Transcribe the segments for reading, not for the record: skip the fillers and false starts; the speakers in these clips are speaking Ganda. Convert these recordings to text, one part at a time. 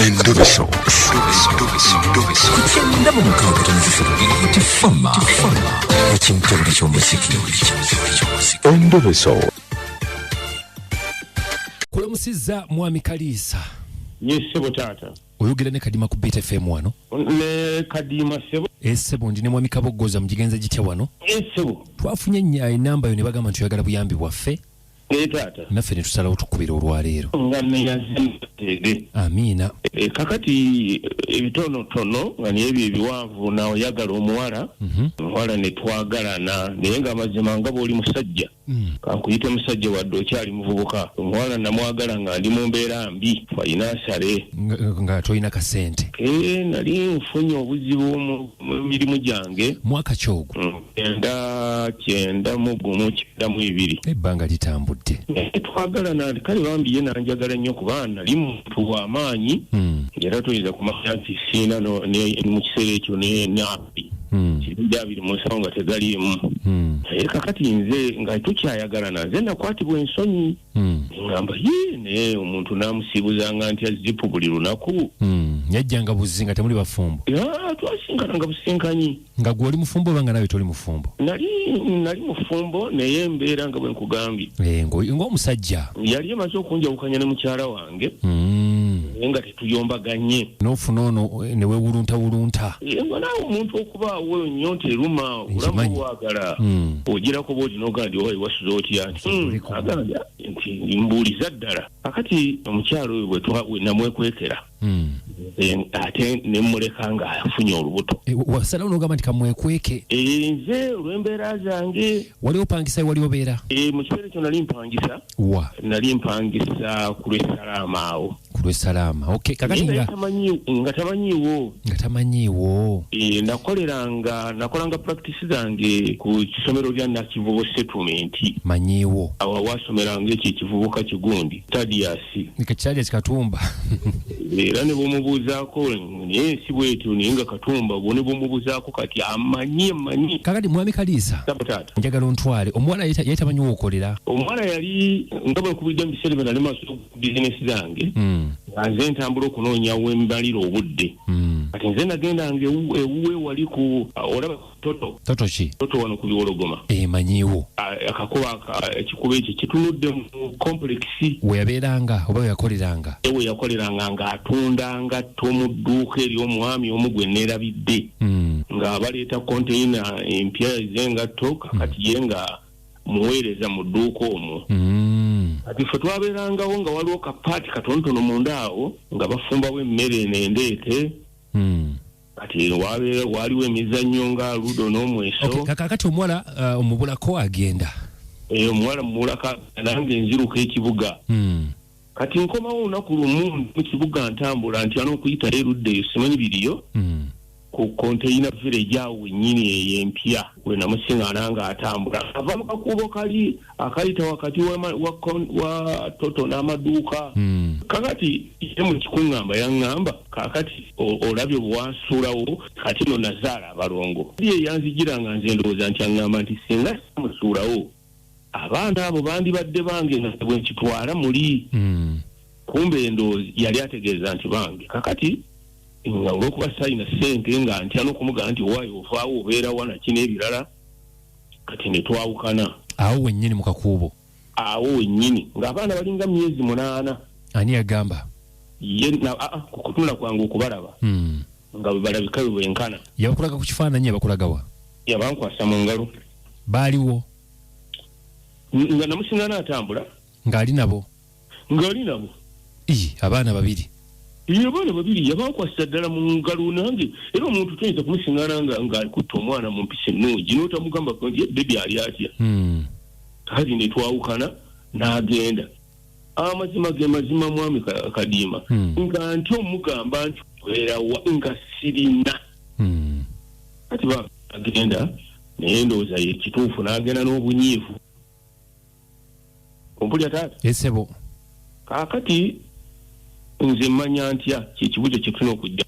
Endoveso. Kugenda mu mukaaga tifama ekintu eky'omuziki. Endoveso. Kulamusizza Mwami Kaliisa. Sebo taata. Oyogera ne Kadima ku Beat FM wano. Ne Kadima Sebo. Sebo ndi ne Mwami Kaboggoza mugigenza gitya wano. Sebo. Twafunye enamba yo ne bagamba nti oyagala buyambi bwaffe. Taata. Naffe ne tusalawo tukubira olwaleero. Nga ne yazimbe. Amiina. Kakati ebitonotono nga n'ebyo ebiwanvu na oyagala omuwala. Omuwala ne twagalana naye nga mazima nga bw'oli musajja. Kankuyite musajja wadde okyali muvubuka. Omuwala namwagala nga ndi mu mbeera mbi falina asale. Nga toyina kasente. Nali nfunye obuzibu mu mirimu gyange. Mwaka kyogo. 1992. Ebbanga litambudde. Twagalana kale bambi ye nanjagala nnyo kuba nali muntu w'amaanyi. Era toyinza kumanya nti siina mu kiseera ekyo n'api. Kirungi abiri mu nsawo nga tegaliimu. Naye kakati nze nga tukyayagalana nze nakwatibwa ensonyi. Ngamba naye omuntu n'amusiibuzanga nti azipu buli lunaku. Yajjanga buzzi nga temuli bafumbo. Twasinkana businkanyi. Nga gw'oli mufumbo oba nga nawe toli mufumbo? Nali mufumbo naye embeera nga bwe nkugambye. Ng'omusajja. Yali emaze okunjawukanya ne mukyala wange. Nga tetuyombaganye. N'ofuna ono ne weewuluntawulunta. Nga naawe omuntu okubaawo nnyo teruma obulamu bwagala. Ogirako bw'oti n'ogala nti owa wasuza otya nti mbuuliza ddala. Akati omukyala oyo bwe namwekwekera. Ate ne mmuleka nga afunye olubuto. Wasalawo n'ogamba nti kamwekweke. Nze olw'embeera zange. Wali opangisa wali obeera? Mu kiseera ekyo nali mpangisa. Wa? Nali mpangisa ku lw'essalaama awo. Ku lw'essalaama. Okay, kakati nga tamanyiiwo. Nga tamanyiiwo. Nakolanga practice zange ku kisomero lya Nakivubo Settlement. Manyiiwo. Awo wasomeranga ekyo ekivubuka kigundi. Tadias Katumba. Era ne bumubuuzaako naye si bwetyo naye nga Katumba bwo ne bumubuuzaako kati amanyi. Kakati Mwami Kaliisa. Njagala ontwale. Omuwala yali tamanyi w'okolera. Omuwala yali nga bwe nkubidde mu biseera bino nali maaso ku bizinesi zange. Nga nze ntambula okunoonya wembalira obudde. Kati nze nagendanga ewuwe wali ku olaba Toto ki? Toto wano ku Biwologoma. Manyiiwo. Akakuba ekikuba ekyo kitunudde mu komplekisi. We yabeeranga oba we yakoleranga? We yakoleranga ng'atundanga mu dduuka ery'omwami omu gwe neerabidde. Nga baleeta konteyina empya ez'engatto kakati ye nga muweereza mu dduuka omwo. Kati ffe twabeerangawo nga waliwo kapaati katonotono munda awo nga bafumbawo emmere enendeete. Kati waliwo emizannyo nga ludo n'omweso. Kakati omuwala omubulako agenda? Omuwala mubulako nange nziruka ekibuga. Kati nkomawo olunaku lumu mu kibuga ntambula nti n'okuyitayo erudda eyo simanyi biriyo. Ku konteyina village awo nnyini ey'empya we namusiŋŋaana ng'atambula. Ava mu kakubo kali akayita wakati wa Toto n'amaduuka. Kakati ye mu kikuŋŋamba yaŋŋamba kakati olabye bwansuulawo kati no nazaala abalongo. Ye yanzigira nga nze ndowooza nti aŋŋamba nti singa simusuulawo abaana abo bandibadde bange nga bwe nkitwala muli. Kumbe ndowooza yali ategeeza nti bange. Kakati nga olw'okuba sayina ssente nga ntya n'okumugamba nti waayo ovaawo obeera wana n'ebirala kati ne twawukana. Awo wennyini mu kakuubo? Awo wennyini ng'abaana balinga myezi 8. Ani yagamba? Ku kutunula kwange okubalaba nga bwe balabika bwe bwenkana. Yabakulaga ku kifaananyi yabakulaga wa? Yabankwasa mu ngalo. Baaliwo? Nga namusiŋŋaana atambula. Ng'ali nabo? Ng'ali nabo. Abaana babiri? Abaana babiri yabankwasa ddala mu ngalo nange era omuntu toyinza kumusiŋŋaana ng'alikutte omwana mu mpisa ennungi n'otamugamba nti bebi ali atya. Kati ne twawukana n'agenda. Amazima ge mazima Mwami Kadiima nga nti omugamba nti weerawa nga sirina. Kati agenda naye ndowooza ye kituufu n'agenda n'obunyiivu. Ompulya taata? Esebo. Kaakati nze mmanya ntya kyekibuzo kye tulina okujja.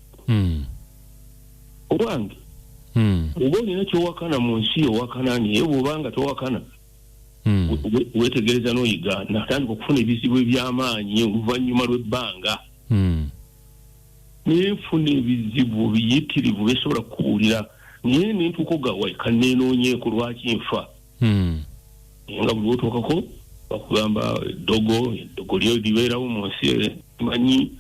Owange oba olina kyowakana mu nsi yowakana naye bw'obanga towakana wetegereza n'oyiga natandika okufuna ebizibu eby'amaanyi oluvannyuma lw'ebbanga. nefuna ebizibu biyitirivu besobola kuwulira naye nentuuka ogawa kanneenoonyeeko lwaki nfa nga buli wotuukako bakugamba eddogo lyo libeerawo mu nsi manyi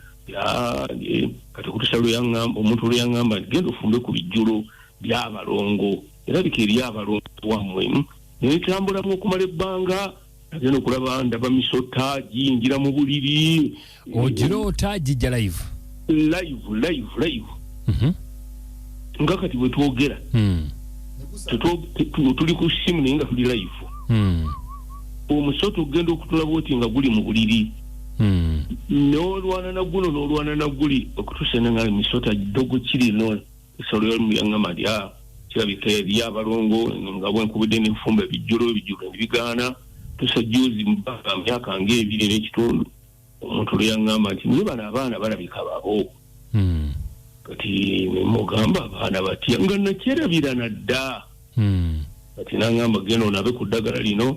kati kutusa omuntu lwe yaŋŋamba nti genda ofumbe ku bijjulo by'abalongo era bika eri abalongo wammwe netambulamu okumala ebbanga agenda okulaba ndaba misota giyingira mu buliri ogiroota gijja live nga kati bwe twogera tuli ku simu naye nga tuli live omusota ogenda okutulaba oti nga guli mu buliri n'olwana naguno n'olwana naguli okutuusa nga emisota dogo kiri no esolo yaŋŋamba nti kirabika eri abalongo nga bwenkubudde n'enfumba ebijjulo nebigaana tusa juzi mu myaka ng'ebiri n'ekitundu omuntu lwe yaŋŋamba nti naye bano abaana balabika babo kati nemugamba abaana batya nga nakyerabira nadda kati naŋŋamba genda onabe ku ddagala lino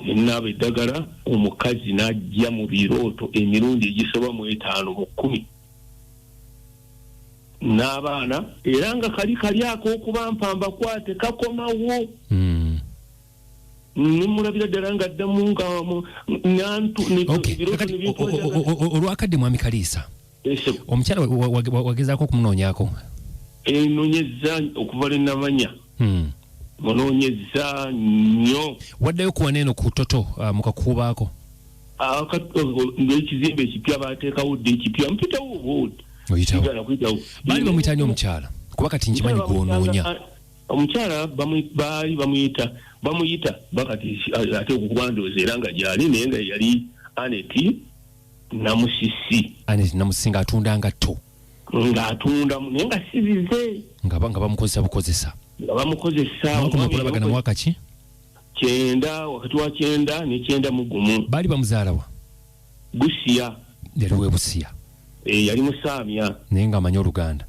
nenaaba eddagala omukazi n'ajja mu birooto emirundi egisoba mu 5 mu 10 n'abaana era nga kali ak'okuba mpamba kwate kakomawo nimulabira ddala nga addamu nga olwakadde mwami Kaliisa omukyala wagezaako okumunoonyaako enoonyeza okuva lwe namanya munoonyeza nnyo waddayo kuwana eno ku toto mukakuubaako ng'ekizimbe ekipya bateekawo dde ekipya mpitawo oyitawo baali bamuyitani omukyala kuba kati nkimanyi gwonoonya omukyala baali bamuyita bakati ate okukubandooza era nga gyali naye nga yali Aneti Namusisi ng'atunda ngatto ng'atunda naye nga sizize nga bamukozesa bukozesa nga bamukozesa okulabagana mwaka ki 9 wakati wa 9 ne 9 mu gumu baali bamuzaalawa Busia yali we Busia yali musaamya naye ng'amanyi Oluganda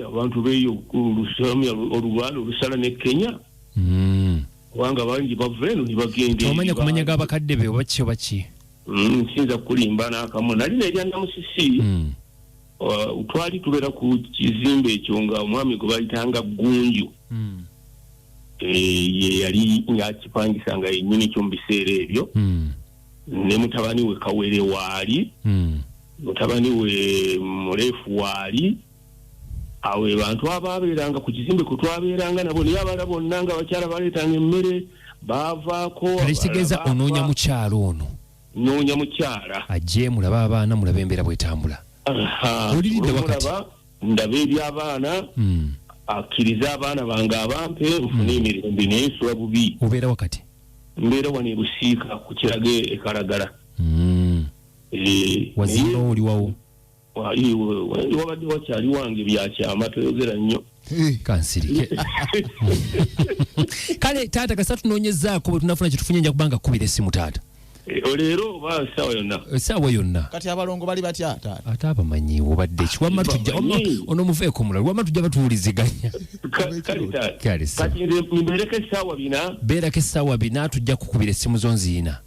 abantu beeyo olusaamya Oluganda olusala ne Kenya kubanga bangi bava eno ne bagenda omanya kumanya g'abakadde be oba ki nsinza kulimba n'akamu nali nerya Namusisi twali tubeera ku kizimbe ekyo nga omwami gwe bayitanga Gunju ye yali ng'akipangisa nga yennyini kyo mu biseera ebyo ne mutabani we Kawere waali mutabani we Mulefu waali awe bantu ababeeranga ku kizimbe kwe twabeeranga nabo naye abala bonna nga bakyala baleetanga emmere baavaako kitegeeza onoonya mukyalo ono noonya mukyala ajje mulaba abaana mulaba embeera bwetambula oliridde wakati ndaba eby'abaana akkiriza abaana bange abampe nfune emirembe naye nsula bubi obeera wakati mbeera wano e Busiika ku kirage e Kalagala wazimba oliwawo wabadde wakyali wange byakyama toyogera nnyo kansirike kale taata kasita tunoonyezaako bwe tunafuna kyetufunye nja kubanga kkubira essimu taata leero oba essaawa yonna kati abalongo bali batya ate abamanyiwo obadde ki wamma tujja onomuveeko mulala wamma tujja batuwuliziganya kati mbeereko essaawa 4 beerako essaawa 4 tujja kukubira essimu zo nziina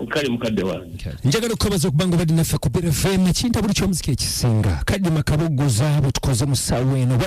kale mukadde wange njagala okubaza okubanga obadde naffe ku BFM ekinta buli ky'omuziki ekisinga kadde makabogoza bwe tukoze mu ssaawa eno